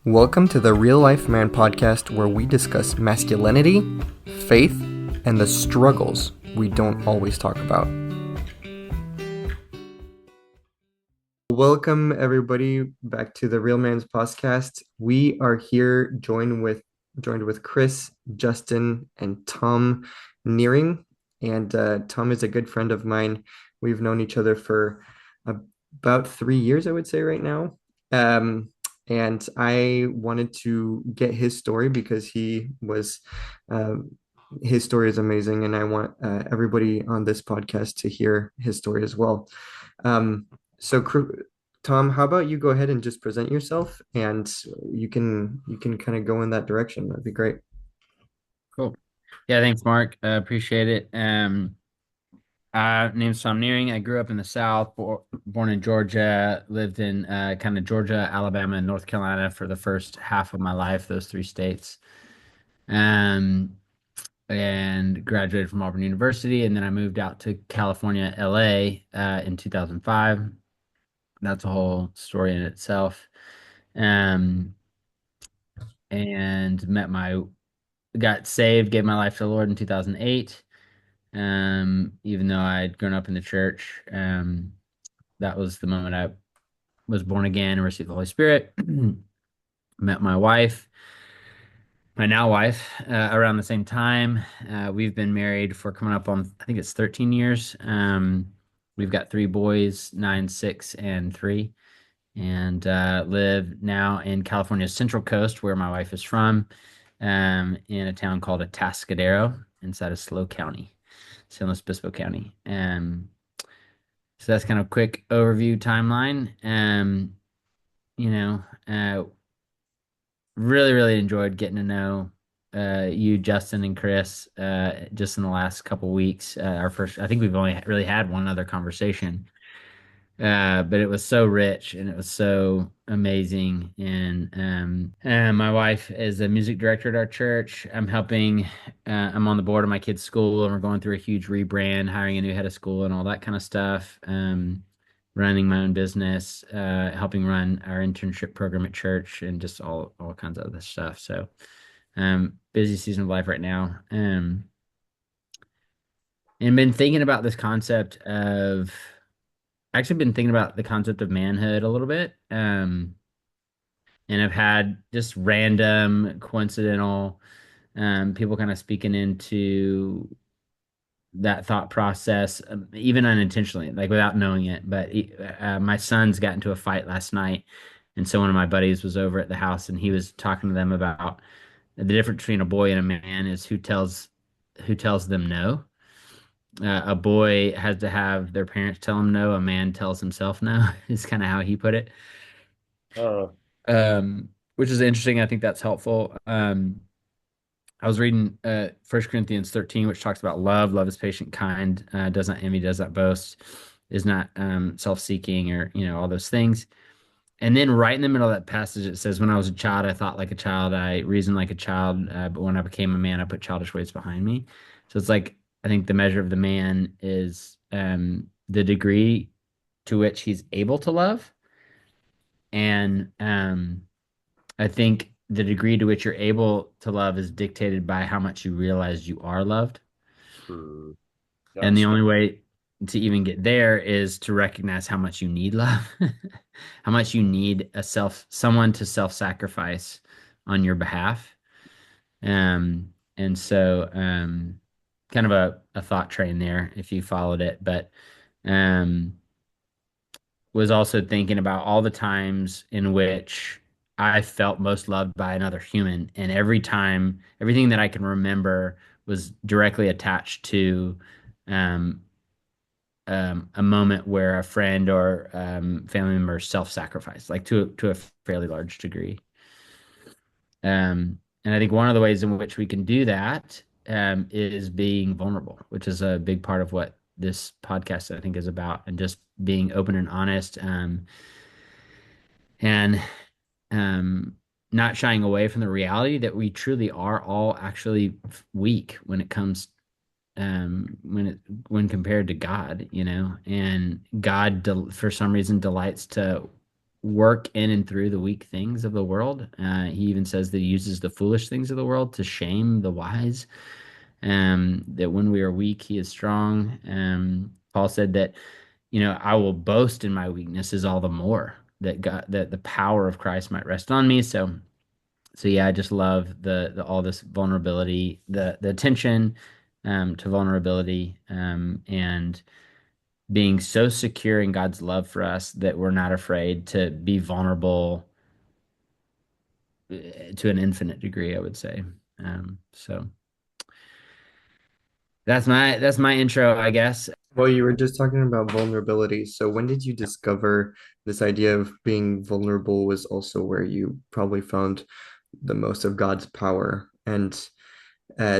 Welcome to the Real Life Man podcast, where we discuss masculinity, faith, and the struggles we don't always talk about. Welcome, everybody, back to the Real Man's podcast. We are here joined with Chris, Justin, and Tom Nearing. And Tom is a good friend of mine. We've known each other for about 3 years, I would say, right now. And I wanted to get his story because his story is amazing, and I want everybody on this podcast to hear his story as well. So, Tom, how about you go ahead and just present yourself, and you can kind of go in that direction. That'd be great. Cool. Yeah, thanks, Mark. Appreciate it. Name's Tom Nearing. I grew up in the South, born in Georgia, lived in kind of Georgia, Alabama, and North Carolina for the first half of my life, those three states. Um, and graduated from Auburn University, and then I moved out to California, LA, in 2005. That's a whole story in itself. Um, and got saved, gave my life to the Lord in 2008. Even though I'd grown up in the church, that was the moment I was born again and received the Holy Spirit. Met my wife, my now wife, around the same time. We've been married for coming up on, I think it's 13 years. We've got three boys, 9, 6, and 3, and live now in California's Central Coast, where my wife is from, in a town called Atascadero inside of SLO County, San Luis Obispo County. So that's kind of quick overview timeline. You know, really, really enjoyed getting to know you, Justin, and Chris just in the last couple weeks. I think we've only really had one other conversation, but it was so rich and it was so amazing. And my wife is a music director at our church. I'm on the board of my kid's school, and we're going through a huge rebrand, hiring a new head of school and all that kind of stuff. Running my own business, helping run our internship program at church, and just all kinds of other stuff. So, busy season of life right now. And been thinking about this concept of actually been thinking about the concept of manhood a little bit. And I've had just random, coincidental people kind of speaking into that thought process, even unintentionally, like without knowing it. But my sons got into a fight last night, and so one of my buddies was over at the house, and he was talking to them about the difference between a boy and a man is who tells them no. A boy has to have their parents tell him no. A man tells himself no. Is kind of how he put it. Which is interesting. I think that's helpful. I was reading 1 Corinthians 13, which talks about love. Love is patient, kind, does not envy, does not boast, is not self-seeking, or all those things. And then right in the middle of that passage, it says, "When I was a child, I thought like a child, I reasoned like a child, but when I became a man, I put childish ways behind me." So it's like I think the measure of the man is the degree to which he's able to love, and I think the degree to which you're able to love is dictated by how much you realize you are loved. Hmm. And the That's only way to even get there is to recognize how much you need love, how much you need someone to self-sacrifice on your behalf. And so, kind of a thought train there if you followed it, but, um, was also thinking about all the times in which I felt most loved by another human. And every time, everything that I can remember was directly attached to um, a moment where a friend or family member self-sacrificed, like to a fairly large degree. And I think one of the ways in which we can do that is being vulnerable, which is a big part of what this podcast I think is about, and just being open and honest, and um, not shying away from the reality that we truly are all actually weak when it comes when compared to God, and God for some reason delights to work in and through the weak things of the world. He even says that he uses the foolish things of the world to shame the wise. That when we are weak, he is strong. Paul said that, I will boast in my weaknesses all the more that the power of Christ might rest on me. So yeah, I just love the all this vulnerability, the attention to vulnerability, and being so secure in God's love for us that we're not afraid to be vulnerable to an infinite degree, I would say. So that's my intro, I guess. Well, you were just talking about vulnerability. So when did you discover this idea of being vulnerable was also where you probably found the most of God's power? And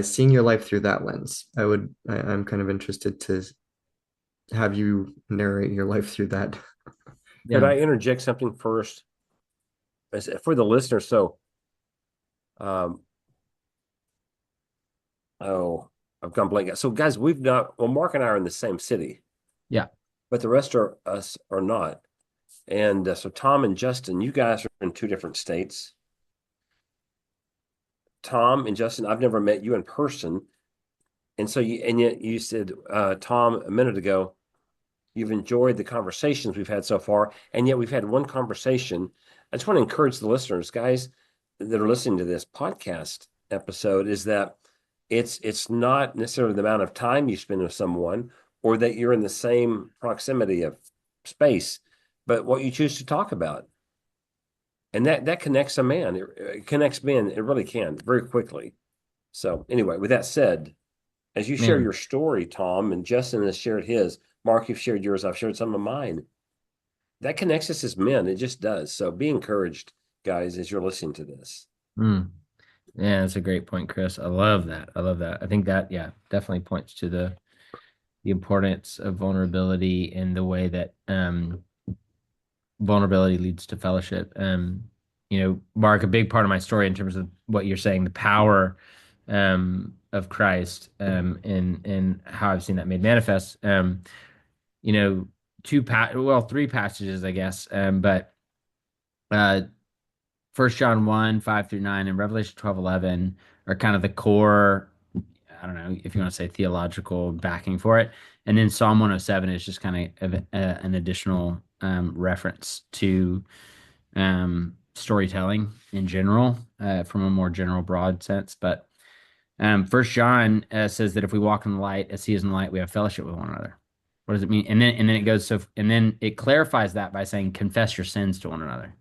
seeing your life through that lens, I'm kind of interested to have you narrate your life through that. Could Yeah, I interject something first for the listener? So, um, oh, I've gone blank. So, guys, Mark and I are in the same city, yeah, but the rest of us are not. And so, Tom and Justin, you guys are in two different states. Tom and Justin, I've never met you in person, and yet you said, Tom, a minute ago, you've enjoyed the conversations we've had so far, and yet we've had one conversation. I just want to encourage the listeners, guys, that are listening to this podcast episode, is that it's not necessarily the amount of time you spend with someone or that you're in the same proximity of space, but what you choose to talk about. And that connects a man. It connects men. It really can very quickly. So anyway, with that said, as you share man. your story, Tom, and Justin has shared his, Mark, you've shared yours, I've shared some of mine. That connects us as men. It just does. So be encouraged, guys, as you're listening to this. Mm. Yeah, that's a great point, Chris. I love that. I love that. I think that, yeah, definitely points to the importance of vulnerability and the way that vulnerability leads to fellowship. Mark, a big part of my story in terms of what you're saying, the power of Christ, and how I've seen that made manifest. You know, three passages, I guess. But uh, 1 John 1, 5 through 9, and Revelation 12:11 are kind of the core. I don't know if you want to say theological backing for it. And then Psalm 107 is just kind of an additional reference to storytelling in general, from a more general, broad sense. But 1 John says that if we walk in the light as he is in the light, we have fellowship with one another. What does it mean? And then it goes and then it clarifies that by saying, confess your sins to one another.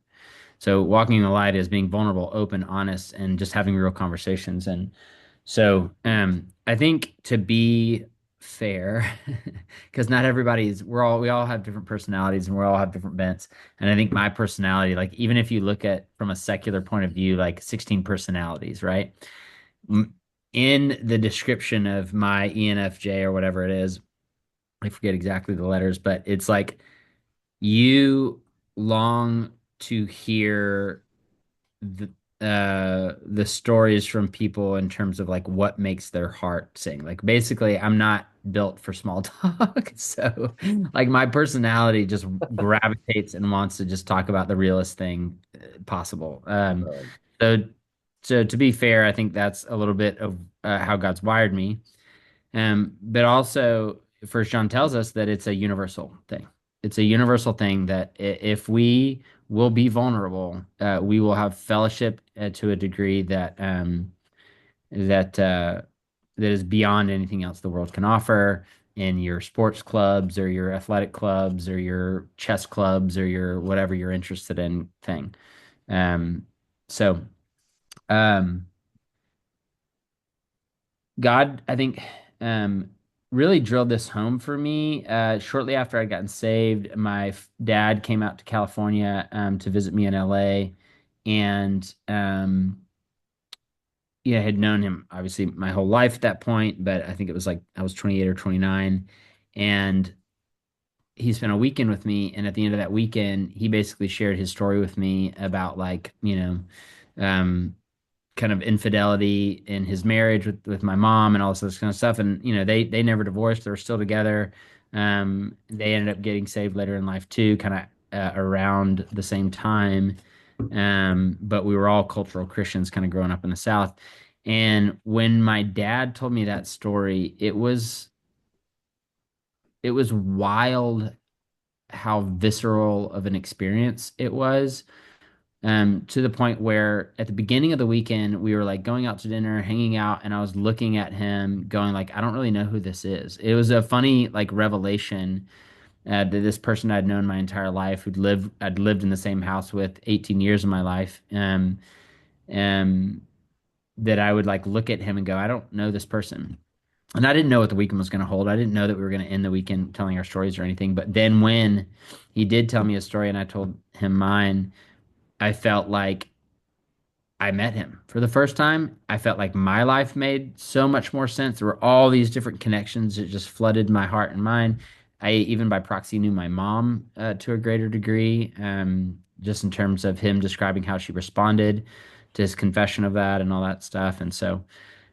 So walking in the light is being vulnerable, open, honest, and just having real conversations. And so I think, to be fair, because not everybody's, we all have different personalities and we all have different bents. And I think my personality, like even if you look at from a secular point of view, like 16 personalities, right? M- In the description of my ENFJ or whatever it is, I forget exactly the letters, but it's like you long to hear the stories from people in terms of like what makes their heart sing. Like basically, I'm not built for small talk. So like my personality just gravitates and wants to just talk about the realest thing possible. Um, So so to be fair, I think that's a little bit of how God's wired me. But also, First John tells us that it's a universal thing. It's a universal thing that if we will be vulnerable, we will have fellowship to a degree that that is beyond anything else the world can offer in your sports clubs or your athletic clubs or your chess clubs or your whatever you're interested in thing. Um, so um, God, I think, um, really drilled this home for me. Shortly after I'd gotten saved, my dad came out to California to visit me in LA, and yeah, I had known him obviously my whole life at that point, but I think it was like I was 28 or 29, and he spent a weekend with me, and at the end of that weekend, he basically shared his story with me about like, um, kind of infidelity in his marriage with my mom and all this kind of stuff. And they never divorced; they were still together. They ended up getting saved later in life too, kind of around the same time. But we were all cultural Christians kind of growing up in the South. And when my dad told me that story, it was wild how visceral of an experience it was. To the point where at the beginning of the weekend we were like going out to dinner, hanging out, and I was looking at him, going like, I don't really know who this is. It was a funny like revelation that this person I'd known my entire life, I'd lived in the same house with 18 years of my life, um, that I would like look at him and go, I don't know this person. And I didn't know what the weekend was going to hold. I didn't know that we were going to end the weekend telling our stories or anything. But then when he did tell me a story and I told him mine, I felt like I met him for the first time. I felt like my life made so much more sense. There were all these different connections that just flooded my heart and mind. I even by proxy knew my mom to a greater degree, just in terms of him describing how she responded to his confession of that and all that stuff. And so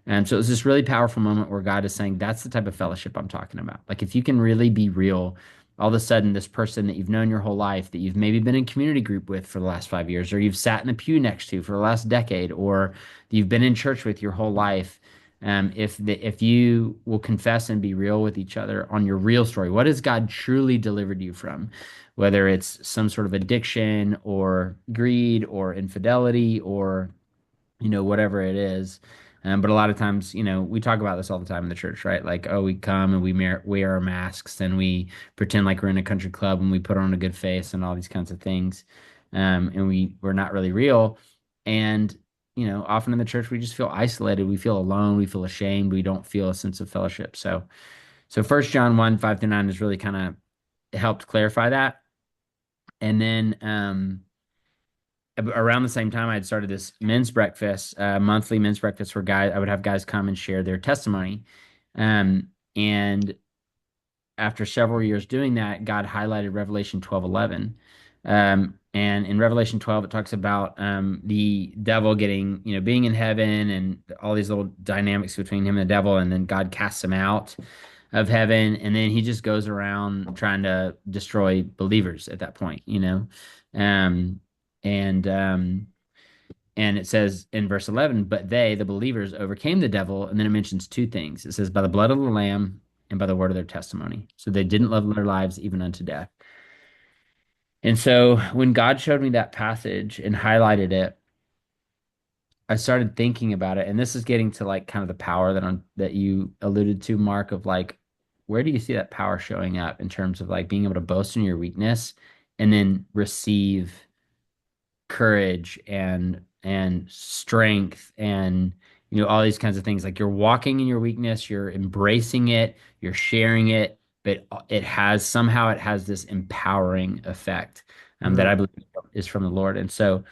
it was this really powerful moment where God is saying, that's the type of fellowship I'm talking about. Like, if you can really be real, all of a sudden, this person that you've known your whole life, that you've maybe been in community group with for the last 5 years, or you've sat in a pew next to for the last decade, or you've been in church with your whole life, if you will confess and be real with each other on your real story, what has God truly delivered you from? Whether it's some sort of addiction or greed or infidelity or whatever it is. But a lot of times, we talk about this all the time in the church, right? Like, oh, we come and wear our masks and we pretend like we're in a country club and we put on a good face and all these kinds of things. And we're not really real. And, often in the church, we just feel isolated. We feel alone. We feel ashamed. We don't feel a sense of fellowship. So 1 John 1, 5-9 has really kind of helped clarify that. And then, around the same time I had started this men's breakfast, monthly men's breakfast where I would have guys come and share their testimony. And after several years doing that, God highlighted Revelation 12:11. And in Revelation 12, it talks about the devil getting, being in heaven and all these little dynamics between him and the devil, and then God casts him out of heaven, and then he just goes around trying to destroy believers at that point. Um, and um, and it says in verse 11, but they, the believers, overcame the devil. And then it mentions two things. It says, by the blood of the Lamb and by the word of their testimony. So they didn't love their lives even unto death. And so when God showed me that passage and highlighted it, I started thinking about it. And this is getting to like kind of the power that you alluded to, Mark, of like, where do you see that power showing up in terms of like being able to boast in your weakness and then receive courage and strength and all these kinds of things, like you're walking in your weakness, you're embracing it, you're sharing it, but it has this empowering effect, that I Mm. believe is from the Lord. And so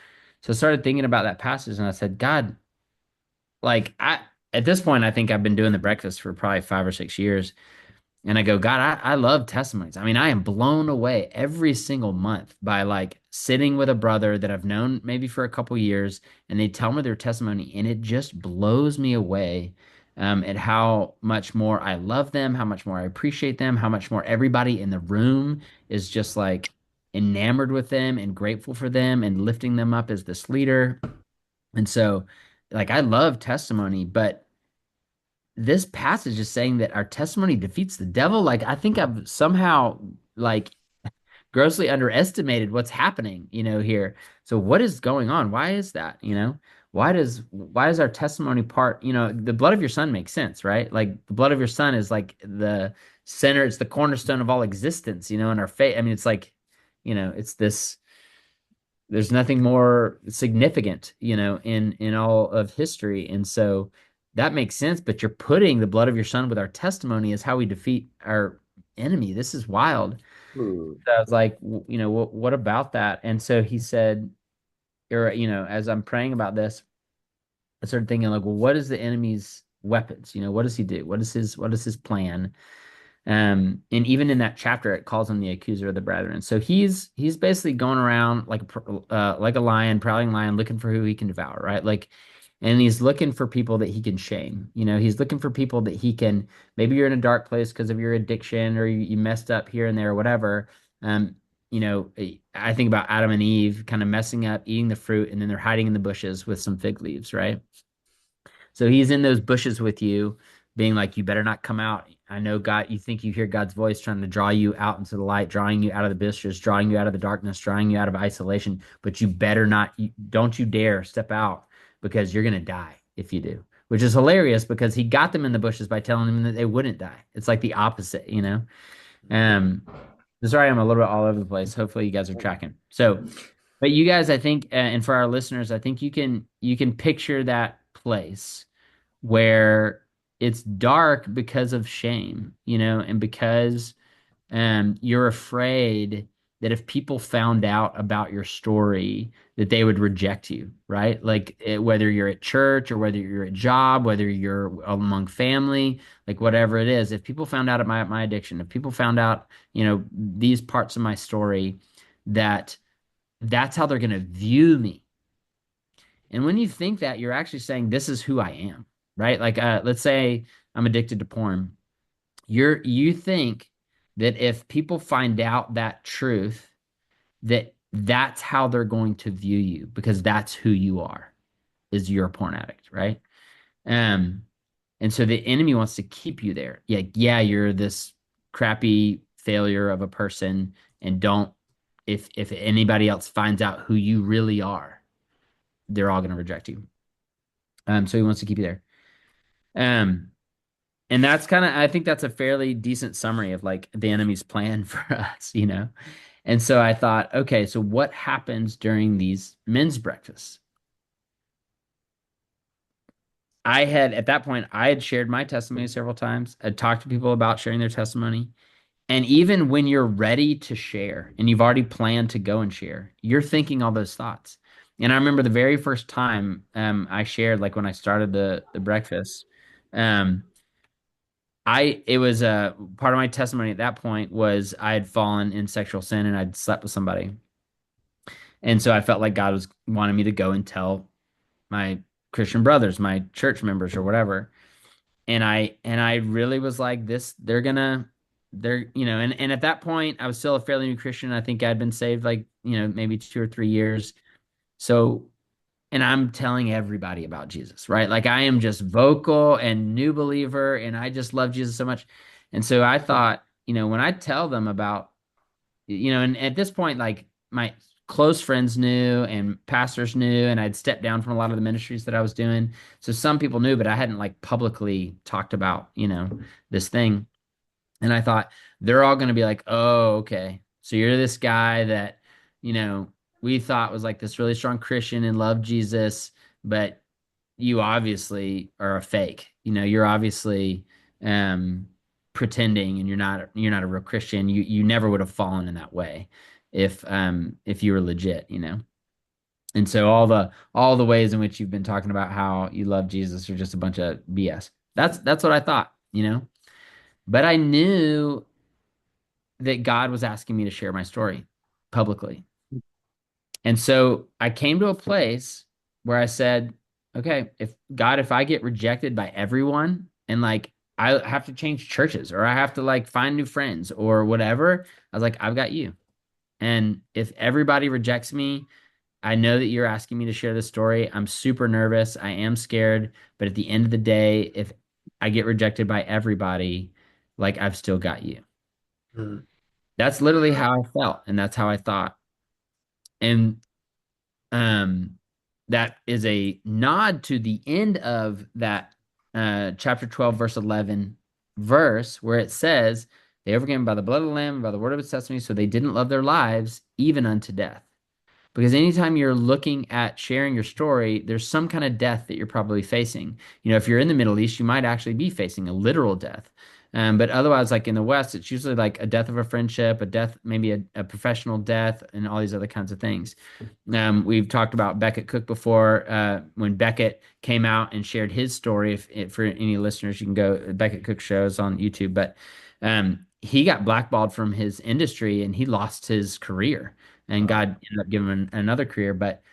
I started thinking about that passage and I said, God, like I at this point I think I've been doing the breakfast for probably 5 or 6 years. And I go, God, I love testimonies. I mean, I am blown away every single month by like sitting with a brother that I've known maybe for a couple years, and they tell me their testimony, and it just blows me away, at how much more I love them, how much more I appreciate them, how much more everybody in the room is just like enamored with them and grateful for them and lifting them up as this leader. And so, like, I love testimony, but this passage is saying that our testimony defeats the devil. Like, I think I've somehow like grossly underestimated what's happening, here. So what is going on? Why is that? Why does our testimony part, the blood of your son makes sense, right? Like the blood of your son is like the center, it's the cornerstone of all existence, in our faith. I mean, it's like, it's this there's nothing more significant, in all of history. And so that makes sense, but you're putting the blood of your son with our testimony as how we defeat our enemy. This is wild. Hmm. So I was like, what about that? And so he said, or, as I'm praying about this, I started thinking like, well, what is the enemy's weapons? What does he do? What is his plan? And even in that chapter, it calls him the accuser of the brethren. So he's basically going around like a lion, prowling lion, looking for who he can devour, right? Like, and he's looking for people that he can shame. He's looking for people that he can. Maybe you're in a dark place because of your addiction, or you messed up here and there, or whatever. Um, I think about Adam and Eve kind of messing up, eating the fruit, and then they're hiding in the bushes with some fig leaves, right? So he's in those bushes with you, being like, you better not come out. I know God, you think you hear God's voice trying to draw you out into the light, drawing you out of the bushes, drawing you out of the darkness, drawing you out of isolation, but you better not, don't you dare step out because you're going to die if you do, which is hilarious because he got them in the bushes by telling them that they wouldn't die. It's like the opposite, you know? Um, sorry, I'm a little bit all over the place. Hopefully you guys are tracking. So, but you guys, I think, and for our listeners, I think you can picture that place where it's dark because of shame, and because you're afraid that if people found out about your story, that they would reject you, right? Like whether you're at church or whether you're at job, whether you're among family, like whatever it is, if people found out about my addiction, if people found out, these parts of my story, that that's how they're going to view me. And when you think that, you're actually saying, this is who I am, right? Like, let's say I'm addicted to porn. You think that if people find out that truth, that that's how they're going to view you because that's who you are, is you're a porn addict, right? Um, and so the enemy wants to keep you there. Yeah, you're this crappy failure of a person, and don't if anybody else finds out who you really are, they're all going to reject you. So he wants to keep you there. Um, and that's kind of, I think that's a fairly decent summary of like the enemy's plan for us. And so I thought, okay, so what happens during these men's breakfasts? At that point, I had shared my testimony several times. I'd talked to people about sharing their testimony. And even when you're ready to share and you've already planned to go and share, you're thinking all those thoughts. And I remember the very first time I shared, like when I started the breakfast, um, it was part of my testimony at that point was I had fallen in sexual sin and I'd slept with somebody. And so I felt like God was wanting me to go and tell my Christian brothers, my church members or whatever. And I really was like, and at that point I was still a fairly new Christian. I think I'd been saved like, maybe 2 or 3 years. So, and I'm telling everybody about Jesus, right? Like I am just vocal and new believer and I just love Jesus so much. And so I thought, when I tell them about, and at this point, like my close friends knew and pastors knew, and I'd stepped down from a lot of the ministries that I was doing. So some people knew, but I hadn't like publicly talked about, this thing. And I thought they're all going to be like, oh, okay. So you're this guy that, you know, we thought was like this really strong Christian and loved Jesus, but you obviously are a fake. You're obviously um pretending and you're not a real Christian. You never would have fallen in that way if you were legit. And so all the ways in which you've been talking about how you love Jesus are just a bunch of BS. That's what I thought. But I knew that God was asking me to share my story publicly. And so I came to a place where I said, okay, if I get rejected by everyone and like I have to change churches or I have to like find new friends or whatever, I was like, I've got you. And if everybody rejects me, I know that you're asking me to share this story. I'm super nervous. I am scared. But at the end of the day, if I get rejected by everybody, like I've still got you. Mm. That's literally how I felt. And that's how I thought. And um, that is a nod to the end of that chapter 12, verse 11 verse where it says, they overcame by the blood of the Lamb and by the word of his testimony, so they didn't love their lives even unto death. Because anytime you're looking at sharing your story, there's some kind of death that you're probably facing. If you're in the Middle East, you might actually be facing a literal death. But otherwise, like in the West, it's usually like a death of a friendship, a death, maybe a professional death, and all these other kinds of things. We've talked about Becket Cook before. When Becket came out and shared his story, if for any listeners, you can go Becket Cook shows on YouTube. But he got blackballed from his industry and he lost his career and Wow. God ended up giving him another career. But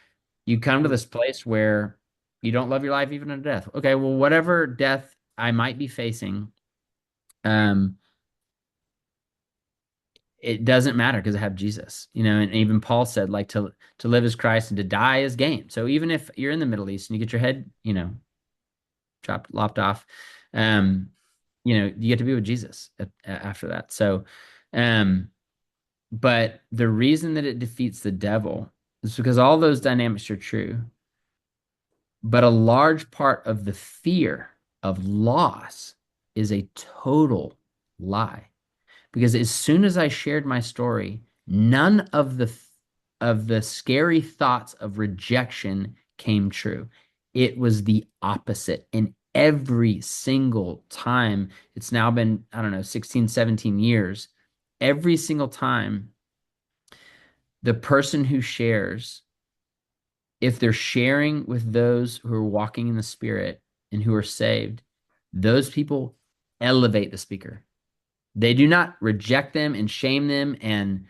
you come to this place where you don't love your life even to death. Okay, well, whatever death I might be facing, um, it doesn't matter because I have Jesus, and even Paul said like to live is Christ and to die is gain. So even if you're in the Middle East and you get your head, chopped, lopped off, um, you get to be with Jesus after that. So, um, but the reason that it defeats the devil is because all those dynamics are true, but a large part of the fear of loss is a total lie. Because as soon as I shared my story, none of the scary thoughts of rejection came true. It was the opposite. And every single time, it's now been, I don't know, 16, 17 years, every single time the person who shares, if they're sharing with those who are walking in the spirit and who are saved, those people elevate the speaker. They do not reject them and shame them and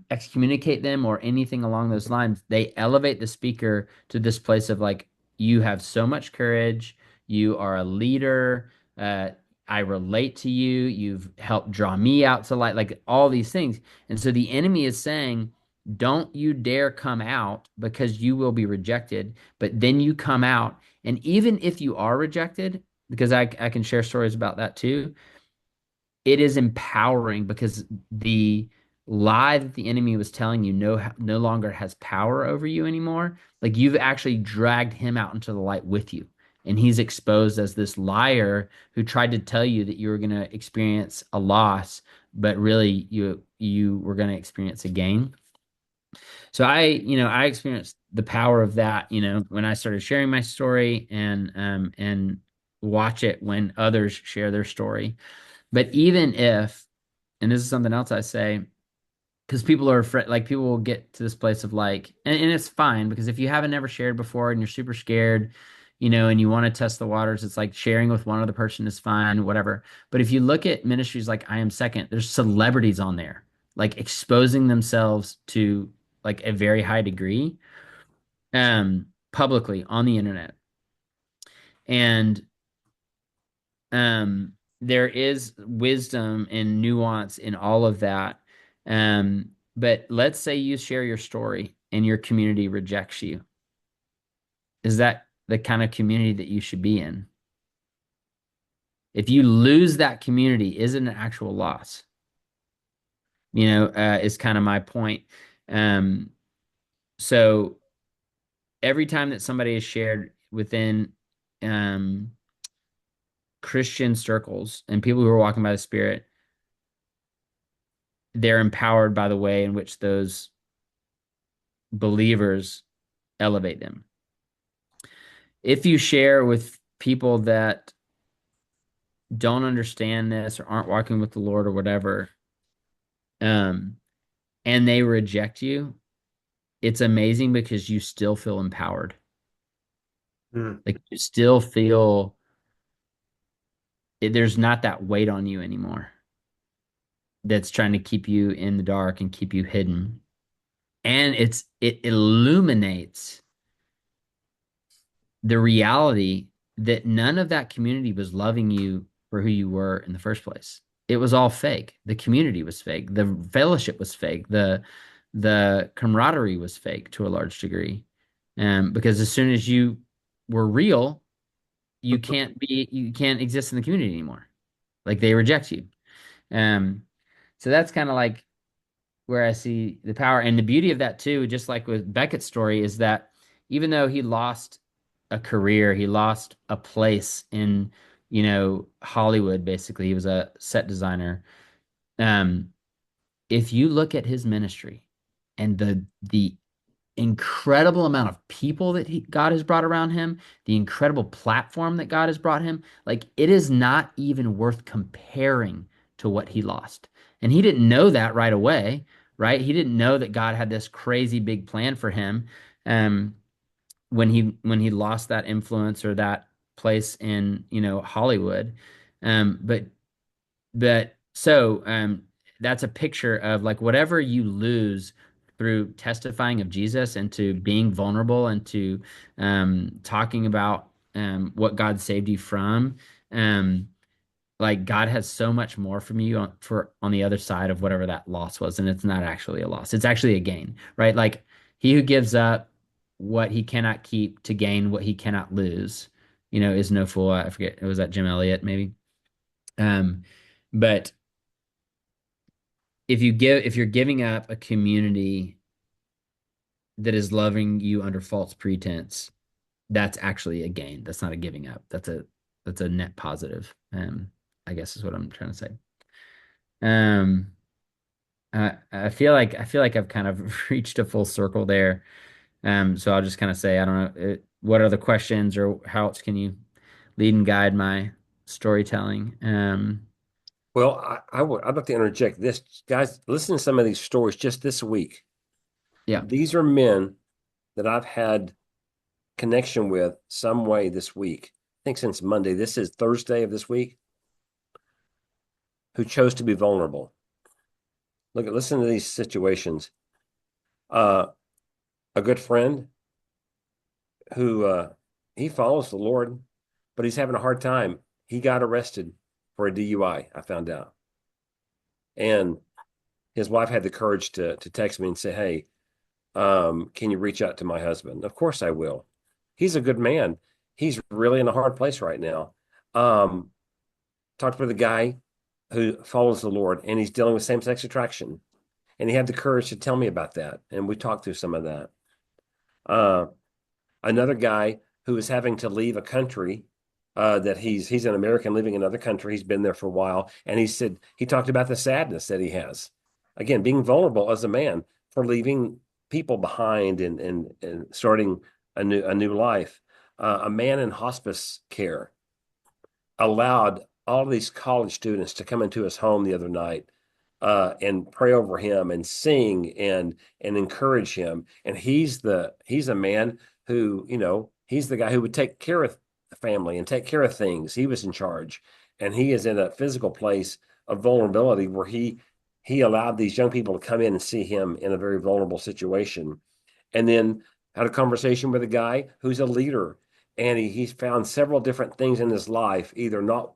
excommunicate them or anything along those lines. They elevate the speaker to this place of like, you have so much courage. You are a leader. I relate to you. You've helped draw me out to light, like all these things. And so the enemy is saying, don't you dare come out because you will be rejected. But then you come out. And even if you are rejected, because I can share stories about that too, it is empowering because the lie that the enemy was telling you no longer has power over you anymore. Like you've actually dragged him out into the light with you. And he's exposed as this liar who tried to tell you that you were going to experience a loss, but really you were going to experience a gain. So I experienced the power of that, when I started sharing my story and watch it when others share their story. But even if, and this is something else I say, because people are afraid, like people will get to this place of like, and it's fine because if you haven't ever shared before and you're super scared, and you want to test the waters, it's like sharing with one other person is fine, whatever. But if you look at ministries like I Am Second, there's celebrities on there, like exposing themselves to like a very high degree, publicly on the internet. And there is wisdom and nuance in all of that. But let's say you share your story and your community rejects you. Is that the kind of community that you should be in? If you lose that community, is it an actual loss? Is kind of my point. Um, so every time that somebody is shared within um, Christian circles and people who are walking by the Spirit, they're empowered by the way in which those believers elevate them. If you share with people that don't understand this or aren't walking with the Lord or whatever, um, and they reject you, it's amazing because you still feel empowered. Mm. Like you still feel there's not that weight on you anymore that's trying to keep you in the dark and keep you hidden. And it illuminates the reality that none of that community was loving you for who you were in the first place. It was all fake. The community was fake. The fellowship was fake. The camaraderie was fake to a large degree. Because as soon as you were real, you can't exist in the community anymore. Like they reject you. Um, so that's kind of like where I see the power and the beauty of that too, just like with Beckett's story, is that even though he lost a career, he lost a place in, Hollywood, basically. He was a set designer. Um, if you look at his ministry and the incredible amount of people that God has brought around him, the incredible platform that God has brought him, like it is not even worth comparing to what he lost. And he didn't know that right away, right? He didn't know that God had this crazy big plan for him um, when he lost that influence or that place in, Hollywood. But that's a picture of like whatever you lose through testifying of Jesus and to being vulnerable and to talking about what God saved you from. Um, like God has so much more from you on the other side of whatever that loss was, and it's not actually a loss. It's actually a gain, right? Like he who gives up what he cannot keep to gain what he cannot lose, is no fool. I forget, it was that Jim Elliott maybe. Um, but if you're giving up a community that is loving you under false pretense, that's actually a gain. That's not a giving up. That's a net positive. I guess is what I'm trying to say. Um, I feel like I've kind of reached a full circle there. So I'll just kind of say, I don't know, what are the questions or how else can you lead and guide my storytelling? Well, I'd like to interject this, guys. Listen to some of these stories just this week. Yeah. These are men that I've had connection with some way this week. I think since Monday. This is Thursday of this week. Who chose to be vulnerable. Listen to these situations. Uh, a good friend who he follows the Lord, but he's having a hard time. He got arrested for a DUI, I found out. And his wife had the courage to text me and say, "Hey, can you reach out to my husband?" Of course I will. He's a good man. He's really in a hard place right now. Um, Talked with a guy who follows the Lord and he's dealing with same-sex attraction. And he had the courage to tell me about that. And we talked through some of that. Uh, Another guy who is having to leave a country that he's an American living in another country. He's been there for a while, and he talked about the sadness that he has. Again, being vulnerable as a man for leaving people behind and starting a new life. A man in hospice care allowed all of these college students to come into his home the other night and pray over him and sing and encourage him. And he's a man who, he's the guy who would take care of the family and take care of things. He was in charge, and he is in a physical place of vulnerability where he allowed these young people to come in and see him in a very vulnerable situation. And then had a conversation with a guy who's a leader, and he's found several different things in his life, either not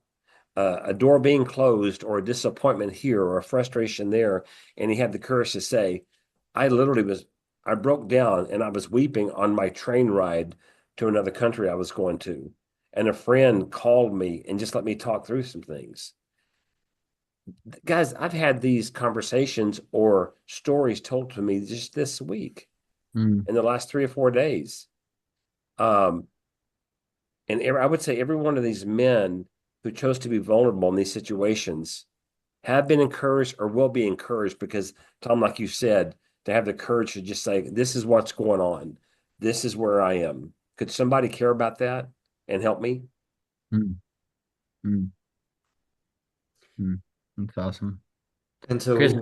a door being closed or a disappointment here or a frustration there. And he had the courage to say, I broke down and I was weeping on my train ride to another country I was going to. And a friend called me and just let me talk through some things. Guys, I've had these conversations or stories told to me just this week Mm, in the last 3 or 4 days. Um, and I would say every one of these men who chose to be vulnerable in these situations have been encouraged or will be encouraged because, Tom, like you said, to have the courage to just say, this is what's going on. This is where I am. Could somebody care about that and help me? mm, mm, mm. That's awesome. And so Chris.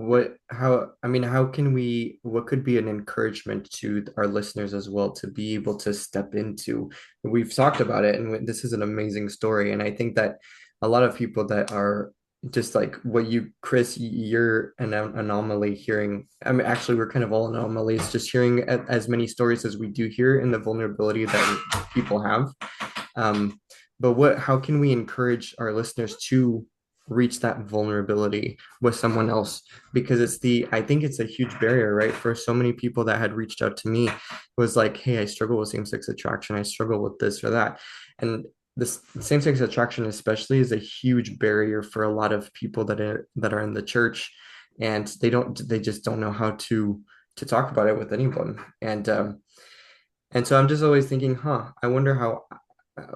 how can what could be an encouragement to our listeners as well to be able to step into, we've talked about it and this is an amazing story. And I think that a lot of people that are just like what Chris, you're an anomaly hearing. I mean, actually, we're kind of all anomalies, just hearing as many stories as we do here in the vulnerability that people have. But how can we encourage our listeners to reach that vulnerability with someone else? Because I think it's a huge barrier, right? For so many people that had reached out to me, it was like, hey, I struggle with same-sex attraction. I struggle with this or that. And this same-sex attraction especially is a huge barrier for a lot of people that are in the church, and they just don't know how to talk about it with anyone. And so I'm just always thinking, I wonder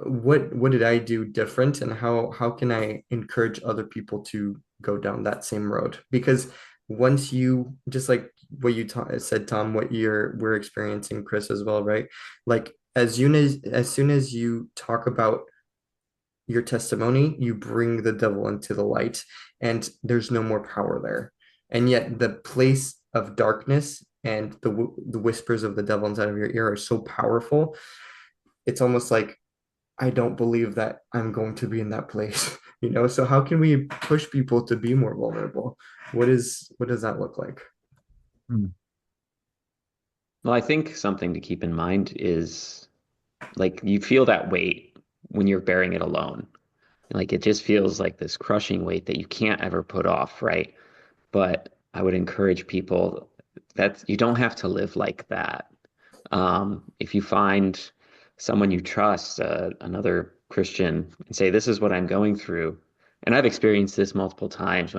what did I do different, and how can I encourage other people to go down that same road? Because once you, just like what you said, Tom, what we're experiencing, Chris, as well, right? Like as soon as you talk about your testimony, you bring the devil into the light, and there's no more power there. And yet the place of darkness and the whispers of the devil inside of your ear are so powerful. It's almost like I don't believe that I'm going to be in that place, you know? So how can we push people to be more vulnerable? What does that look like? Mm, Well, I think something to keep in mind is like you feel that weight when you're bearing it alone. Like it just feels like this crushing weight that you can't ever put off, right? But I would encourage people that you don't have to live like that. If you find someone you trust, another Christian, and say, "This is what I'm going through," and I've experienced this multiple times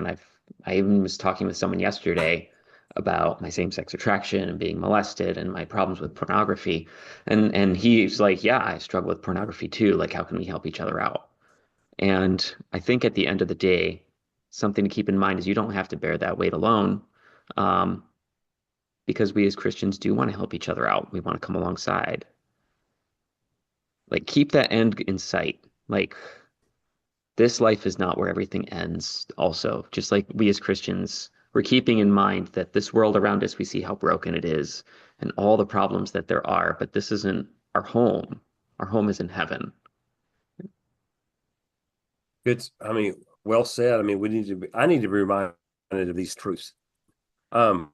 I even was talking with someone yesterday about my same-sex attraction and being molested and my problems with pornography, and he's like, "Yeah, I struggle with pornography too. Like, how can we help each other out?" And I think at the end of the day, something to keep in mind is you don't have to bear that weight alone. Um, because we as Christians do want to help each other out. We want to come alongside. Like keep that end in sight. Like this life is not where everything ends. Also, just like we as Christians, we're keeping in mind that this world around us, we see how broken it is and all the problems that there are, but this isn't our home. Our home is in heaven. It's, I mean, well said. I mean, I need to be reminded of these truths. Um,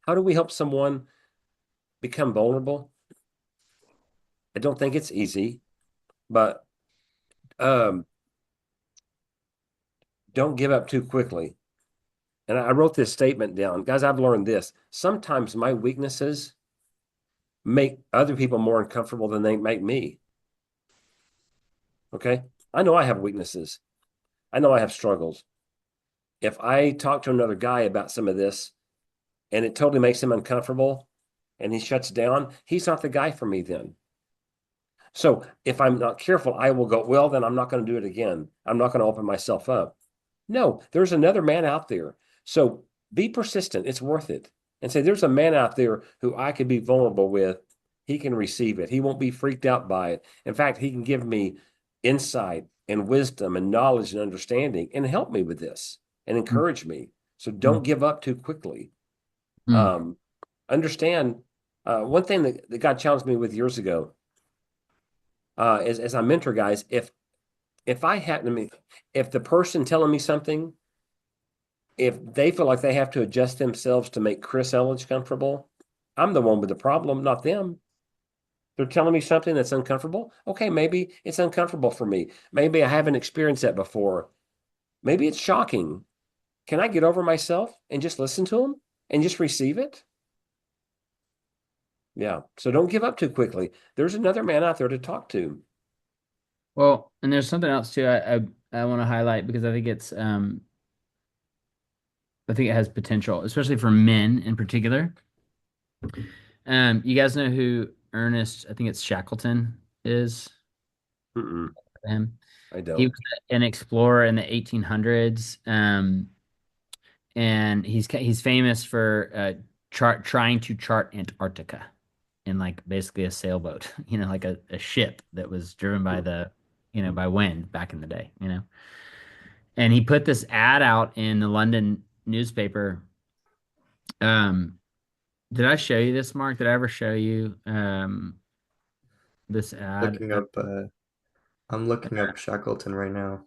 how do we help someone become vulnerable? I don't think it's easy, but um, don't give up too quickly. And I wrote this statement down. Guys, I've learned this. Sometimes my weaknesses make other people more uncomfortable than they make me. Okay. I know I have weaknesses. I know I have struggles. If I talk to another guy about some of this and it totally makes him uncomfortable and he shuts down, he's not the guy for me then. So if I'm not careful, I will go, well, then I'm not going to do it again. I'm not going to open myself up. No, there's another man out there. So be persistent. It's worth it. And say, there's a man out there who I could be vulnerable with. He can receive it. He won't be freaked out by it. In fact, he can give me insight and wisdom and knowledge and understanding and help me with this and encourage me. So don't give up too quickly. Mm. Um, understand one thing that God challenged me with years ago as I mentor guys, if I happen to me, if the person telling me something, if they feel like they have to adjust themselves to make Chris Elledge comfortable, I'm the one with the problem, not them. They're telling me something that's uncomfortable. Okay, maybe it's uncomfortable for me. Maybe I haven't experienced that before. Maybe it's shocking. Can I get over myself and just listen to them and just receive it? Yeah. So don't give up too quickly. There's another man out there to talk to. Well, and there's something else too I want to highlight because I think it has potential, especially for men in particular. You guys know who Ernest, I think it's Shackleton is Mm-mm, him. I He don't. was an explorer in the 1800s. And he's famous for trying to chart Antarctica in like basically a sailboat, like a ship that was driven by by wind back in the day. And he put this ad out in the London newspaper. Um, did I show you this, Mark? Did I ever show you this ad? Looking up, I'm looking up Shackleton right now.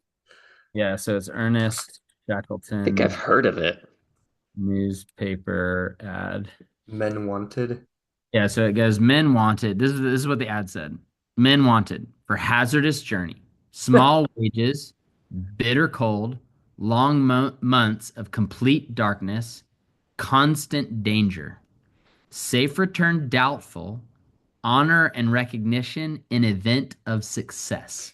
Yeah, so it's Ernest I think I've Shackleton heard of it. newspaper ad. Men Wanted. Yeah, so it goes men wanted. This is what the ad said. Men wanted for hazardous journey, small wages, bitter cold, long months of complete darkness, constant danger, safe return doubtful, honor and recognition in event of success.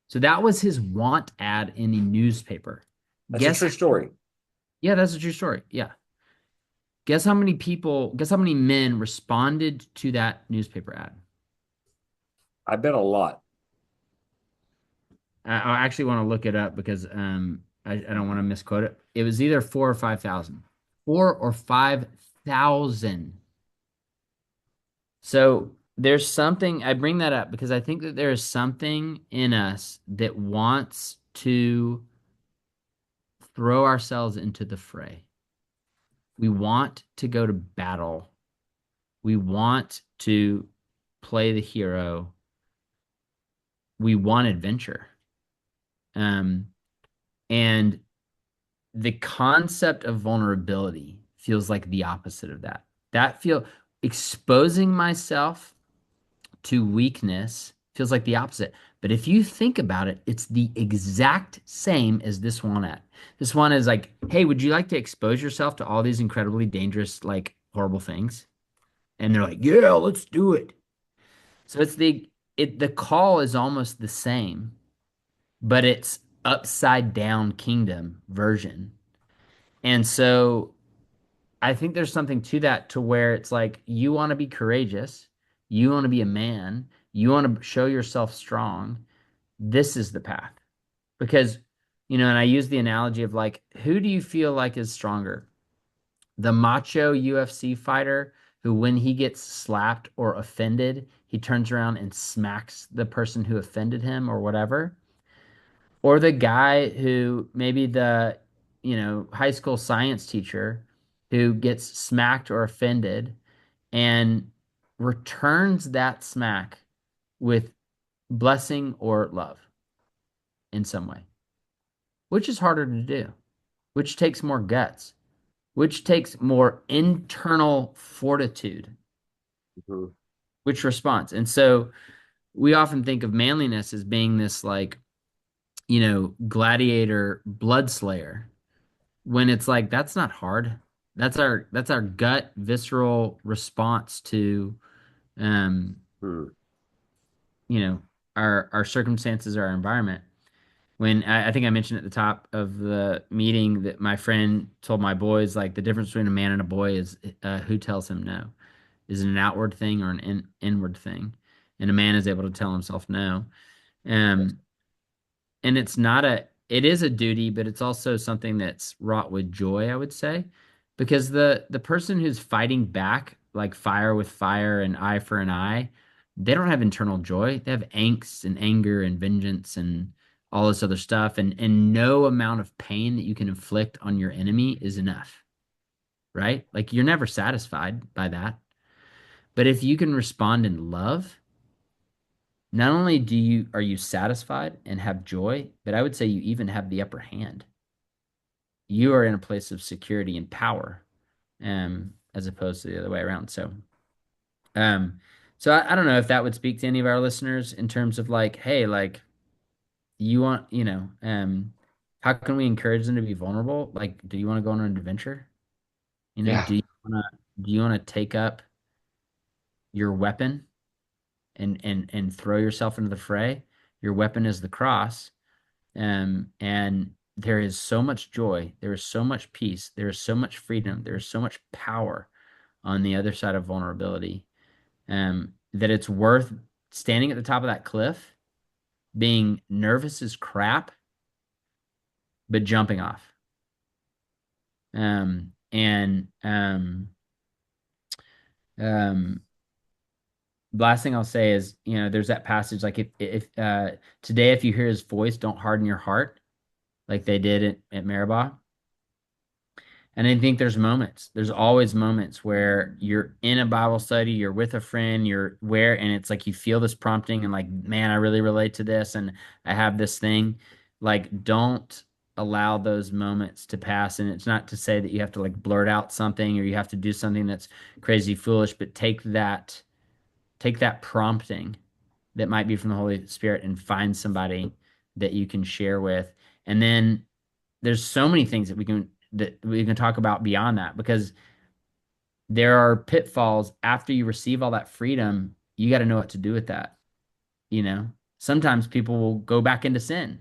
So that was his want ad in the newspaper. That's a Guess, true story. yeah, that's a true story. Yeah. Guess how many men responded to that newspaper ad? I bet a lot. I actually want to look it up because I don't want to misquote it. It was either 4 or 5,000. 4 or 5,000. So there's something, I bring that up because I think that there is something in us that wants to throw ourselves into the fray. We want to go to battle. We want to play the hero. We want adventure. Um, and the concept of vulnerability feels like the opposite of that. That feel exposing myself to weakness feels like the opposite. But if you think about it, it's the exact same as this one at. This one is like, hey, would you like to expose yourself to all these incredibly dangerous, like horrible things? And they're like, yeah, let's do it. So the call is almost the same, but it's upside down kingdom version. And so I think there's something to that to where it's like you want to be courageous, you want to be a man, you want to show yourself strong. This is the path. Because, and I use the analogy of like, who do you feel like is stronger? The macho UFC fighter who, when he gets slapped or offended, he turns around and smacks the person who offended him or whatever? Or the guy who maybe high school science teacher who gets smacked or offended and returns that smack with blessing or love in some way. Which is harder to do? Which takes more guts? Which takes more internal fortitude? Mhm. Which response? And so we often think of manliness as being this like, gladiator blood slayer when it's like that's not hard. That's our gut visceral response to um, Hmm. you know, our circumstances, our environment. When I think I mentioned at the top of the meeting that my friend told my boys, like the difference between a man and a boy is who tells him no. Is it an outward thing or an inward thing? And a man is able to tell himself no. Um, and it is a duty, but it's also something that's wrought with joy, I would say, because the person who's fighting back like fire with fire and eye for an eye, they don't have internal joy. They have angst and anger and vengeance and all this other stuff, and no amount of pain that you can inflict on your enemy is enough, right? Like you're never satisfied by that. But if you can respond in love, not only are you satisfied and have joy, but I would say you even have the upper hand. You are in a place of security and power, as opposed to the other way around. Um, I don't know if that would speak to any of our listeners in terms of like, hey, like you want, how can we encourage them to be vulnerable? Like, do you want to go on an adventure? Yeah. Do you want to take up your weapon and throw yourself into the fray? Your weapon is the cross. And there is so much joy, there is so much peace, there is so much freedom, there is so much power on the other side of vulnerability, that it's worth standing at the top of that cliff, being nervous as crap, but jumping off. And um, last thing I'll say is, there's that passage like if today if you hear his voice, don't harden your heart like they did at Meribah. And I think there's always moments where you're in a Bible study, you're with a friend, and it's like you feel this prompting and like, man, I really relate to this and I have this thing. Like, don't allow those moments to pass. And it's not to say that you have to like blurt out something or you have to do something that's crazy foolish, but take that prompting that might be from the Holy Spirit and find somebody that you can share with. And then there's so many things that we can talk about beyond that because there are pitfalls after you receive all that freedom. You got to know what to do with that. Sometimes people will go back into sin.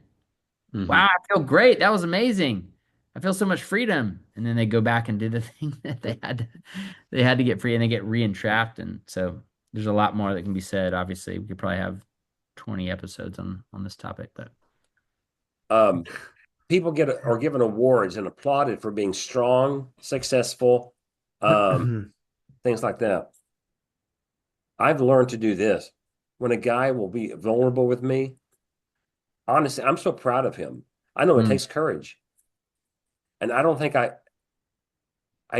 Wow, Hmm. I feel great. That was amazing. I feel so much freedom. And then they go back and do the thing that they had to get free and they get re-entrapped. And so there's a lot more that can be said. Obviously, we could probably have 20 episodes on this topic, but Um, People are given awards and applauded for being strong, successful, um, things like that. I've learned to do this. When a guy will be vulnerable with me, honestly, I'm so proud of him. I know it mm, takes courage. And I don't think I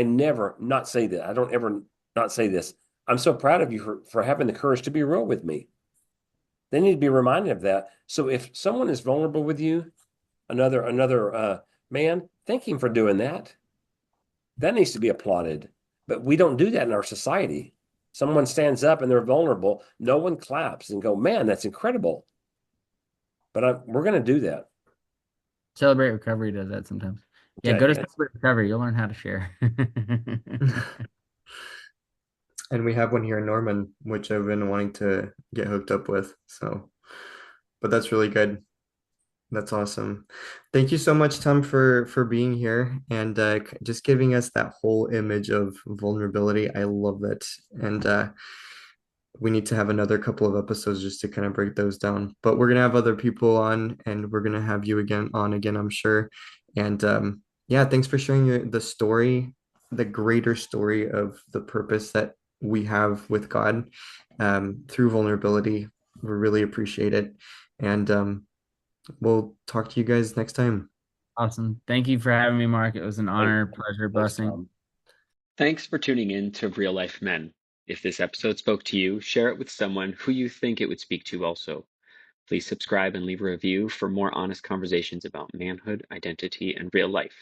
never not say that. I don't ever not say this. I'm so proud of you for having the courage to be real with me. They need to be reminded of that. So if someone is vulnerable with you, another man, thank him for doing that. That needs to be applauded. But we don't do that in our society. someone stands up and they're vulnerable, no one claps and go, man, that's incredible. But we're going to do that. Celebrate Recovery does that sometimes. Yeah, Okay. go to Celebrate Recovery. You'll learn how to share. And we have one here in Norman, which I've been wanting to get hooked up with. So, but that's really good. That's awesome. Thank you so much, Tom, for being here and just giving us that whole image of vulnerability. I love it. And we need to have another couple of episodes just to kind of break those down. But we're gonna have other people on, and we're gonna have you again, I'm sure. And yeah, thanks for sharing the story, the greater story of the purpose that we have with God through vulnerability. We really appreciate it. And we'll talk to you guys next time. Awesome. Thank you for having me, Mark. It was an Hey, honor, pleasure, thanks, blessing. Tom. Thanks for tuning in to Real Life Men. If this episode spoke to you, share it with someone who you think it would speak to also. Please subscribe and leave a review for more honest conversations about manhood, identity, and real life.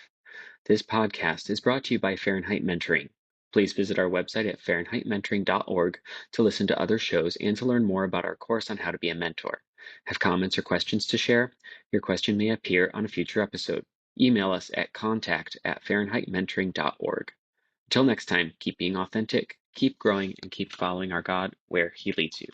This podcast is brought to you by Fahrenheit Mentoring. Please visit our website at fahrenheitmentoring.org to listen to other shows and to learn more about our course on how to be a mentor. Have comments or questions to share? Your question may appear on a future episode. Email us at contact@fahrenheitmentoring.org. Until next time, keep being authentic, keep growing, and keep following our God where He leads you.